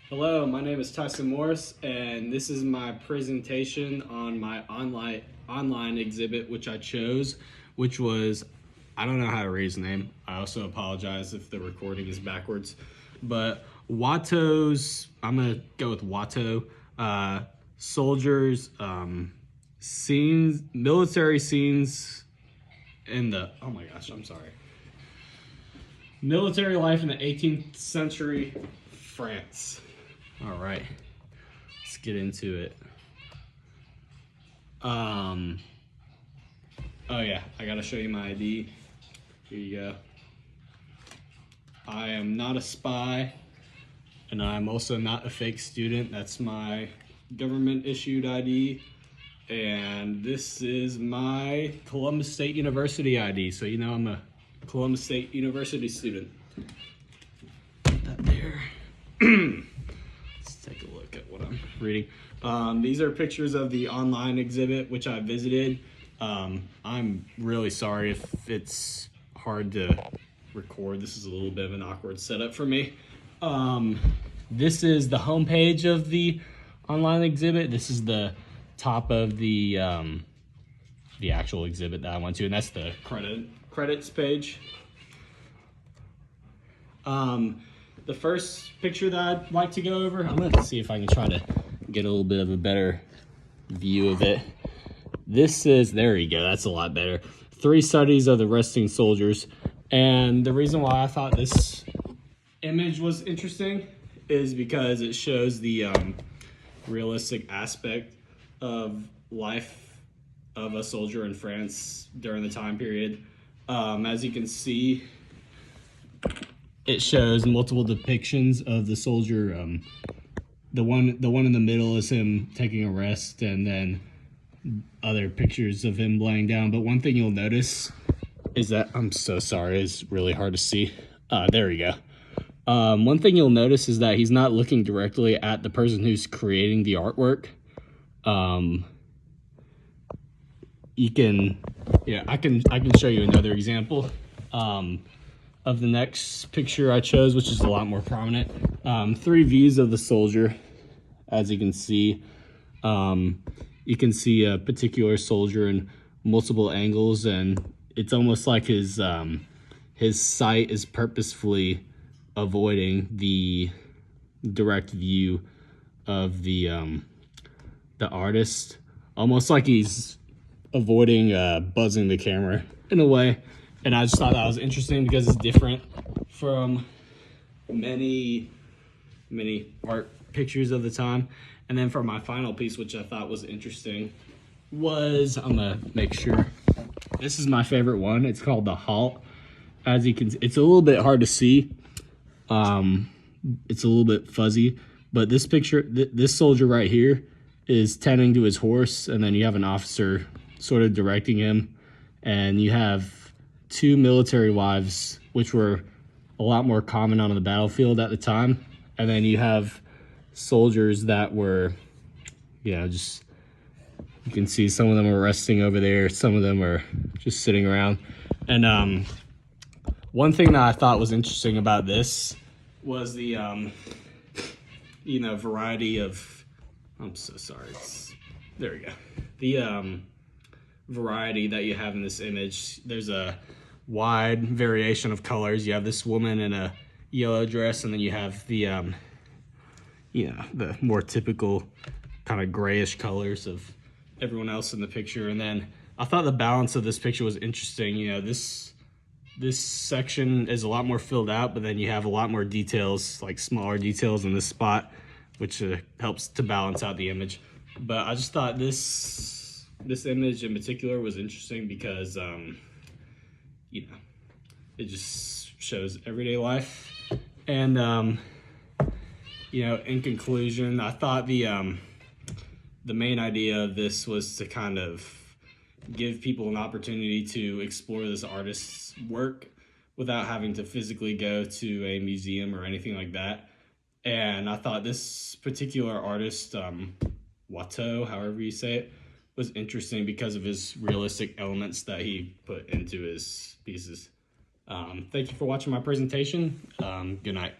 Hello, my name is Tyson Morris, and this is my presentation on my online exhibit, which I chose, which was, I don't know how to read his name. I also apologize if the recording is backwards, but Watto's, I'm gonna go with Watto, soldiers, scenes, military scenes in the, oh my gosh, I'm sorry. Military life in the 18th century France. All right, let's get into it. Oh yeah, I gotta show you my ID. Here you go. I am not a spy, and I'm also not a fake student. That's my government issued ID. And this is my Columbus State University ID. So you know I'm a Columbus State University student. Put that there. Let's take a look at what I'm reading. These are pictures of the online exhibit, which I visited. I'm really sorry if it's hard to record. This is a little bit of an awkward setup for me. This is the homepage of the online exhibit. This is the top of the actual exhibit that I went to, and that's the credits page. The first picture that I'd like to go over, I'm gonna see if I can try to get a little bit of a better view of it. This is, there you go, that's a lot better. 3 studies of the resting soldiers. And the reason why I thought this image was interesting is because it shows the realistic aspect of life of a soldier in France during the time period. As you can see, it shows multiple depictions of the soldier. The one in the middle is him taking a rest, and then other pictures of him laying down. But one thing you'll notice is that, I'm so sorry, it's really hard to see. There we go. One thing you'll notice is that he's not looking directly at the person who's creating the artwork. I can show you another example of the next picture I chose, which is a lot more prominent. 3 views of the soldier. As you can see a particular soldier in multiple angles, and it's almost like his sight is purposefully avoiding the direct view of the artist, almost like he's avoiding buzzing the camera in a way. And I just thought that was interesting because it's different from many art pictures of the time. And then for my final piece, which I thought was interesting, was, I'm gonna make sure, this is my favorite one. It's called The Halt. As you can see, it's a little bit hard to see. It's a little bit fuzzy, but this picture, this soldier right here is tending to his horse, and then you have an officer sort of directing him, and you have 2 military wives, which were a lot more common on the battlefield at the time. And then you have soldiers that were, just, you can see some of them are resting over there. Some of them are just sitting around. And one thing that I thought was interesting about this was the, variety of, I'm so sorry. There we go. The variety that you have in this image. There's a wide variation of colors. You have this woman in a yellow dress, and then you have the the more typical kind of grayish colors of everyone else in the picture. And then I thought the balance of this picture was interesting. This section is a lot more filled out, but then you have a lot more details, like smaller details in this spot, which helps to balance out the image. But I just thought this image in particular was interesting because it just shows everyday life. And in conclusion, I thought the main idea of this was to kind of give people an opportunity to explore this artist's work without having to physically go to a museum or anything like that. And I thought this particular artist, Watto, however you say it, was interesting because of his realistic elements that he put into his pieces. Thank you for watching my presentation. Good night.